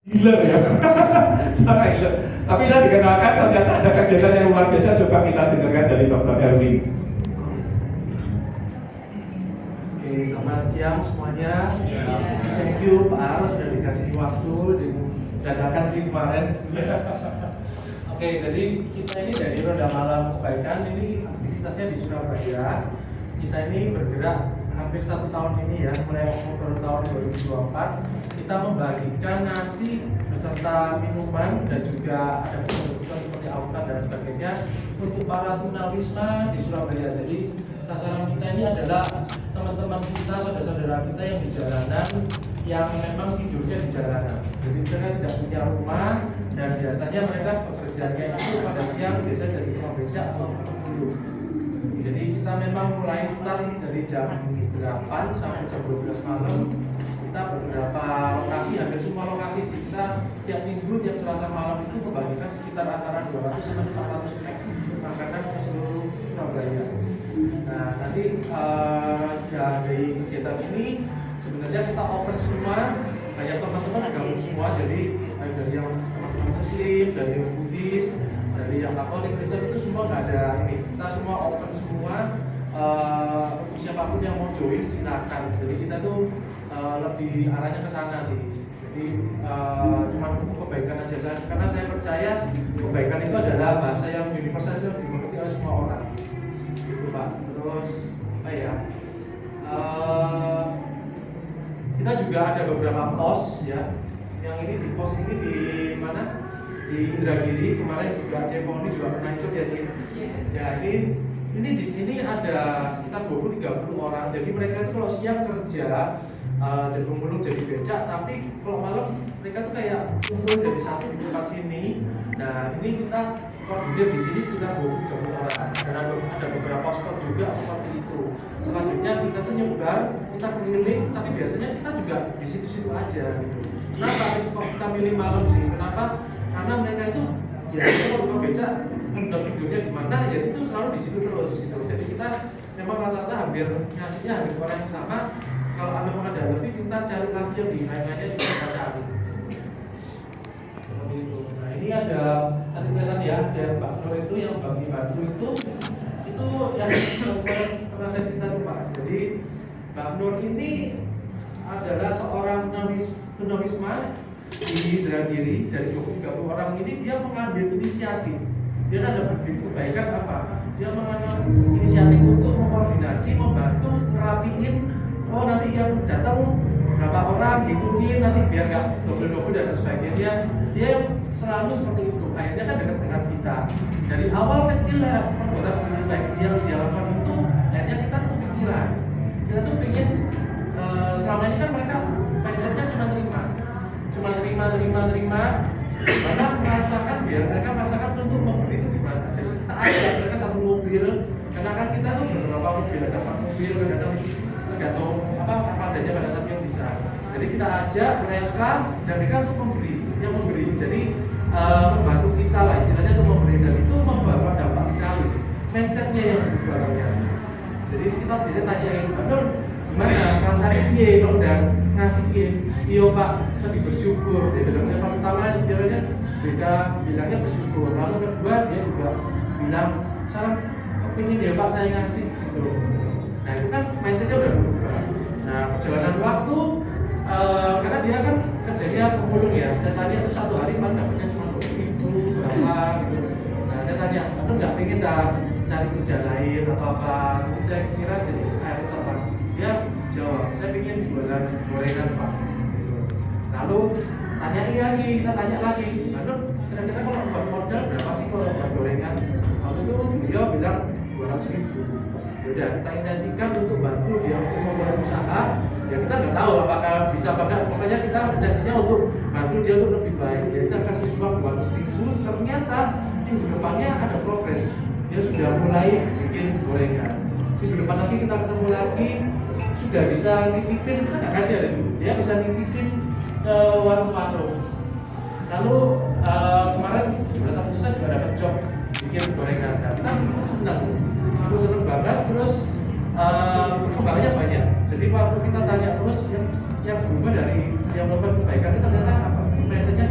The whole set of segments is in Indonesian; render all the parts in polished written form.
Healer ya, cara healer. Tapi saya dikenalkan ternyata ada kegiatan yang luar biasa. Coba kita dengarkan dari Dr. Erwin. Oke, selamat siang semuanya. Thank you Pak Aro sudah dikasih waktu dadakan sih kemarin. Oke, jadi kita ini dari Roda Malam Kebaikan, ini aktivitasnya di Surabaya. Kita ini bergerak hampir 1 tahun ini ya, mulai Oktober tahun 2024. Kita membagikan nasi beserta minuman dan juga ada kebutuhan seperti aukat dan sebagainya untuk para tunawisma di Surabaya. Jadi sasaran kita ini adalah teman-teman kita, saudara-saudara kita yang di jalanan, yang memang tidurnya di jalanan. Jadi mereka tidak punya rumah dan biasanya mereka bekerjanya itu pada siang, biasanya dari tukang becak atau buruh. Jadi kita memang mulai start dari jam 8 sampai jam 12 malam. Kita beberapa lokasi, hampir semua lokasi sih. Kita tiap minggu, tiap Selasa malam itu membagikan sekitar antara 200 sampai 400 pack makanan ke seluruh Surabaya. Nah, nanti dari kegiatan ini sebenarnya kita open semua, banyak teman-teman gabung semua. Jadi dari yang teman-teman Muslim, dari yang Buddhis, dari yang Katolik, Kristen itu semua nggak ada ini. Kita semua open semua. Siapapun yang mau join silakan. Jadi kita tuh lebih arahnya ke sana sih. Jadi cuma untuk kebaikan aja, karena saya percaya kebaikan itu adalah bahasa yang universal, itu dimengerti oleh semua orang. Gitu Pak. Terus apa ya? Kita juga ada beberapa pos ya. Yang ini di pos ini di mana? Di Indragiri. Kemarin juga Cevoni juga pernah ikut ya Cik. Ya ini di sini ada sekitar 20-30 orang. Jadi mereka itu kalau siang kerja jadi pemulung, jadi becak, tapi kalau malam mereka tuh kayak kumpul jadi satu di tempat sini. Nah ini kita koordinir di sini sekitar 20-30 orang. Dan ada beberapa spot juga seperti itu. Selanjutnya kita tuh nyebar, kita keliling, tapi biasanya kita juga di situ-situ aja gitu. Kenapa kita milih malam sih? Kenapa? Karena mereka itu ya kalau becak udah tidurnya di mana ya itu selalu di situ terus gitu. Jadi kita memang rata-rata hampir ngasihnya hampir orang yang sama. Kalau memang ada lebih, kita cari lagi yang di lain-lainnya juga kita cari. Seperti itu. Nah ini ada tadi kelihatan ya, ada Mbak Nur itu yang bagi batu itu yang pernah saya cerita lupa. Jadi Mbak Nur ini adalah seorang tunawisma di Indragiri. Dari 20-30 orang ini dia mengambil inisiatif. Dia ada berbuat kebaikan apa? Dia mengambil inisiatif untuk mengkoordinasi, membantu ngerapiin. Oh nanti yang datang berapa orang gituin nanti biar nggak double dan sebagainya. Dia selalu seperti itu. Akhirnya kan dekat dengan kita. Dari awal kecil lah perbuatan baik yang dia lakukan itu, akhirnya kita tuh pikiran. Kita tuh pengen selama ini kan mereka mindsetnya cuma terima. Karena merasakan biar mereka merasakan untuk memberi itu gimana. Jadi kita ajak mereka satu mobil. Karena kan kita tuh beberapa mobil, ada 4 mobil, tergantung apa adanya pada saat yang bisa. Jadi kita ajak mereka dan mereka untuk memberi. Jadi membantu kita lah istilahnya untuk memberi, dan itu membawa dampak sekali. Mindsetnya yang berubahnya. Jadi kita bisa tanyain, Nur gimana rasanya dia kalau udah ngasihin? Iya Pak, lebih bersyukur. Dia bilang yang pertama bilangnya bersyukur. Lalu kedua dia juga bilang saran kepingin dia Pak saya ngasih gitu. Nah itu kan mindsetnya udah berubah. Nah perjalanan waktu karena dia kan kerjanya pemulung ya. Saya tanya itu satu hari kan dapatnya cuma 20.000 berapa gitu. Nah saya tanya, Anda nggak pengen cari kerja lain atau apa? Saya kira jadi kayak apa? Dia jawab, saya pengen jualan gorengan Pak. Lalu kita tanya lagi, Lalu kira-kira kalau buat modal berapa sih kalau buat gorengan? Waktu itu beliau bilang 200.000. Yaudah kita intensikan untuk bantu dia untuk memulai usaha. Ya kita nggak tahu apakah bisa apa enggak. Pokoknya kita intensinya untuk bantu dia untuk lebih baik. Jadi kita kasih uang 200.000. Ternyata minggu depannya ada progres. Dia sudah mulai bikin gorengan. Minggu depan lagi kita ketemu lagi, sudah bisa nitipin, kita nggak kaji ada dulu. Dia bisa nitipin ke warung-warung. Lalu kemarin juga susah juga dapat job bikin gorengan. Nah, kita senang. Aku senang banget. Terus perkembangannya banyak. Jadi waktu kita tanya terus yang berubah dari yang melakukan kebaikan itu ternyata apa? Mindsetnya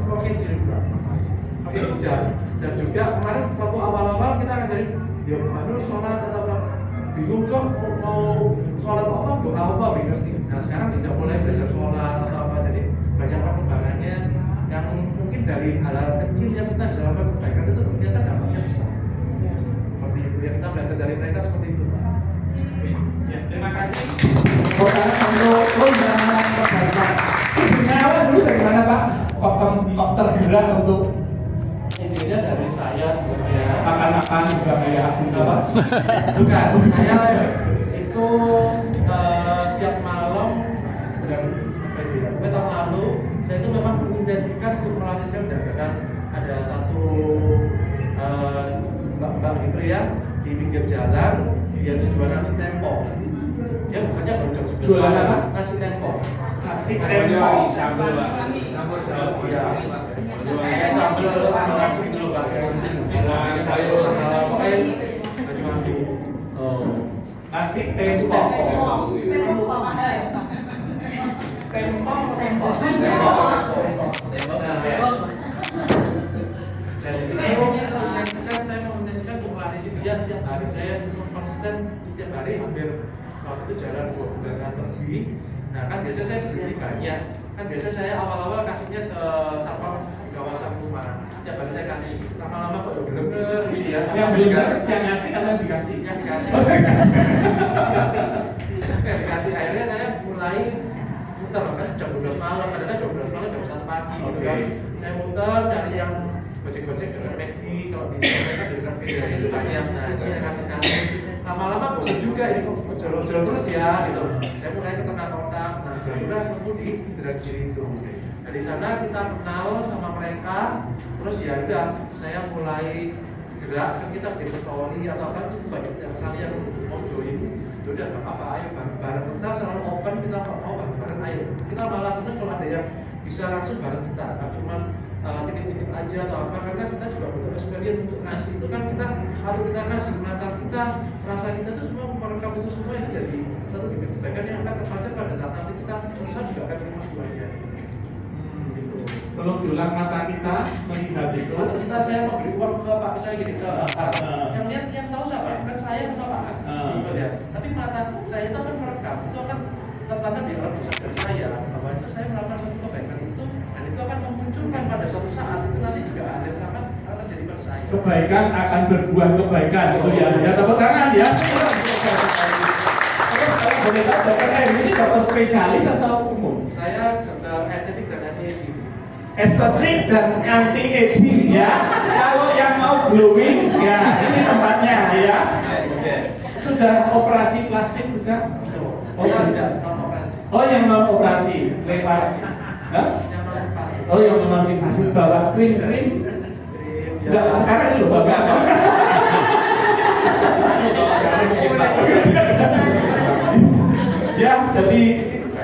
provinsi Jogja. Dan juga kemarin waktu awal-awal kita ngajarin ya baru sholat atau apa, bingung kok mau sholat apa, doa apa, bingung. Nah sekarang tidak mulai belajar sholat atau apa, jadi banyak perkembangannya yang mungkin dari hal-hal kecil yang kita bisa lakukan kebaikan itu ternyata dampaknya besar. Seperti itu yang kita belajar dari mereka seperti itu. Ya, terima kasih. Karena untuk undangan kebaikan. Sebenarnya awal dulu dari mana Pak? Kok tergerak untuk Idenya dari saya sebenarnya. makan-makan juga kayak aku apa? Bukan, saya itu tiap malam dan sampai tahun lalu saya itu memang mengintensikan untuk melanjutkan dagangan. Ada satu mbak gitu ya di pinggir jalan, dia itu jual nasi tempo. Dia bukannya baru jam 9. Jualan apa? Nasi tempo. Nasi tempo. Sambal, Pak. Iya. Kayak sambal nasi gitu Pak. Sayur pokoknya baju mandi. Oh. Nasi tempo. Tempo. Dari situ kan saya mengintensikan untuk melatih dia setiap hari. Saya konsisten setiap hari hampir waktu itu jalan 2 bulan lebih. Nah kan biasanya saya beli banyak. Kan biasanya saya awal-awal kasihnya ke satpam di kawasan rumah. Setiap hari saya kasih. Lama-lama kok bener-bener gitu ya. Yang beli yang ngasih atau yang dikasih? Yang dikasih. Yang dikasih. Akhirnya saya mulai muter, kan jam 12 malam, kadang-kadang jam 12 malam, jam 1 pagi gitu kan. Saya muter cari yang gojek-gojek dengan McD, kalau di mereka di dekat PDS itu banyak. Nah itu saya kasih. Lama-lama bosan juga ini kok ojol-ojol terus ya gitu. Saya mulai ke tengah-tengah, nah barulah ketemu di Indragiri itu. Dari sana kita kenal sama mereka, terus ya udah saya mulai gerak, kan kita bikin story atau apa itu banyak yang saya mau join. Udah nggak apa-apa, ayo bareng-bareng. Kita selalu open, kita mau bareng-bareng, ayo. Kita malah seneng kalau ada yang bisa langsung bareng kita, nggak cuma titip-titip aja atau apa, karena kita juga butuh experience untuk ngasih itu kan kita atau kita kasih mata kita, rasa kita itu semua merekam itu semua itu jadi satu bibit kebaikan yang akan terpancar pada saat nanti kita susah juga akan terima semuanya. Gitu. Kalau diulang mata kita melihat itu, Atau kita saya mau beri uang ke Pak, misalnya gini ke Pak, yang lihat yang tahu siapa? Kan saya sama Pak. Gitu ya. Tapi mata saya itu akan merekam, itu akan tertanam di dalam pusat dari saya bahwa itu saya melakukan satu kebaikan itu dan itu akan memunculkan pada suatu saat itu nanti juga ada yang sama akan terjadi pada saya. kebaikan akan berbuah kebaikan itu ya. Ya tepuk tangan ya. Boleh tahu dokter ini dokter spesialis atau umum? Saya dokter estetik dan anti-aging. Estetik dan anti aging ya. Kalau yang mau glowing ya ini tempatnya ya. Sudah operasi plastik juga? Oh tidak, non operasi. Oh yang non operasi, lewat. Hah? Yang non operasi. Oh yang non operasi bawa krim. Enggak, sekarang ini loh bawa apa? Ya, jadi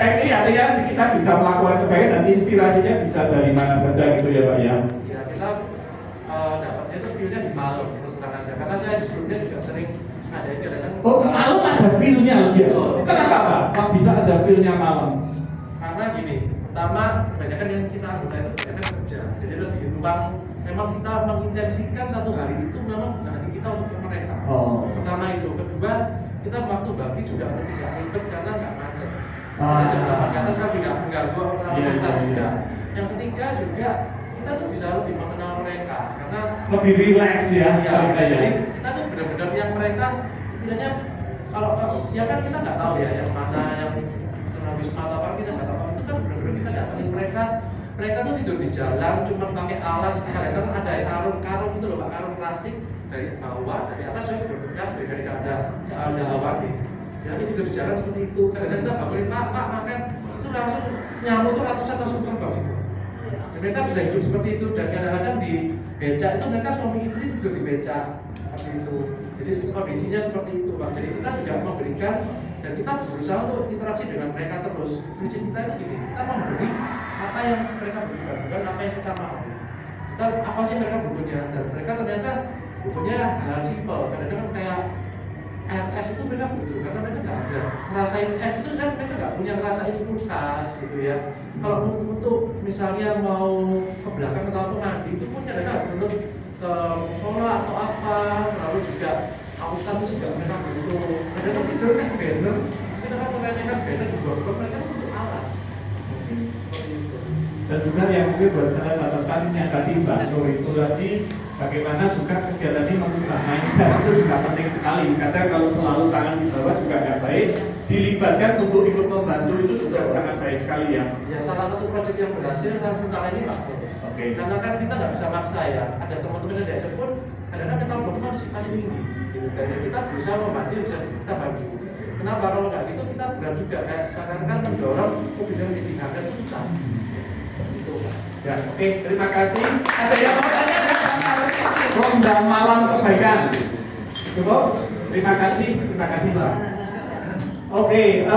ini artinya kita bisa melakukan kebaikan dan inspirasinya bisa dari mana saja gitu ya Pak ya. Ya kita dapatnya itu feel-nya di malam terus terang aja karena saya sebelumnya juga sering ada yang kadang-kadang Oh malam ada feel-nya ya? Kenapa Pak? Kok bisa ada feel-nya malam? karena gini, pertama kebanyakan yang kita anggota itu kebanyakan kerja jadi lebih ruang memang kita mengintensikan satu hari itu memang hari kita untuk mereka. Pertama itu, kedua kita waktu bagi juga tidak ribet karena nggak macet. Jam 8 ke atas kan tidak mengganggu aktivitas juga. Yang ketiga juga kita tuh bisa lebih mengenal mereka karena Lebih relax ya. jadi kita tuh benar-benar yang mereka istilahnya kalau siapa kan kita nggak tahu ya yang mana yang wisma atau apa kita nggak tahu itu kan benar-benar kita datangin mereka tuh tidur di jalan cuma pakai alas kadang ada sarung karung itu loh Pak, karung plastik dari bawah dari atas saya berdekat dari ada hawa nih ya ini tidur di jalan seperti itu kadang-kadang kita bangunin Pak makan itu langsung nyamuk tuh ratusan langsung terbang semua ya, mereka bisa hidup seperti itu dan kadang-kadang di becak itu mereka suami istri tidur di becak seperti itu jadi kondisinya seperti itu Pak jadi kita juga memberikan dan kita berusaha untuk interaksi dengan mereka terus prinsip kita itu gini kita memberi apa yang mereka butuhkan bukan apa yang kita mau kita apa sih mereka butuhnya dan mereka ternyata butuhnya hal simpel kadang-kadang kayak es itu mereka butuh karena mereka nggak ada ngerasain es itu kan mereka nggak punya ngerasain kulkas gitu ya. Kalau untuk misalnya mau ke belakang atau apa mandi itu pun kadang harus menurut ke musola atau apa, lalu juga ausan itu juga mereka butuh. Kadang tidur kan banner, kita kan menanyakan banner juga mereka butuh alas. Seperti itu. Dan juga yang mungkin buat saya catatan yang tadi Mbak Nur itu tadi bagaimana juga kegiatan ini mengubah mindset itu juga penting sekali. Karena kalau selalu tangan di bawah juga nggak baik, dilibatkan untuk ikut membantu itu juga sangat baik sekali ya. Ya salah satu proyek yang berhasil saya tentang ini Pak. Oke. Karena kan kita nggak bisa maksa ya. Ada teman-teman yang diajak pun kadang-kadang mental body masih tinggi. Gitu. Dan kita berusaha membantu, bisa kita bantu. Kenapa kalau nggak gitu kita berat juga kayak seakan-akan mendorong mobilnya menjadi harga itu susah. Gitu. Ya, oke, terima kasih. Ada yang mau tanya nggak? Ronda malam kebaikan. Cukup? Terima kasih Mbak. Oke,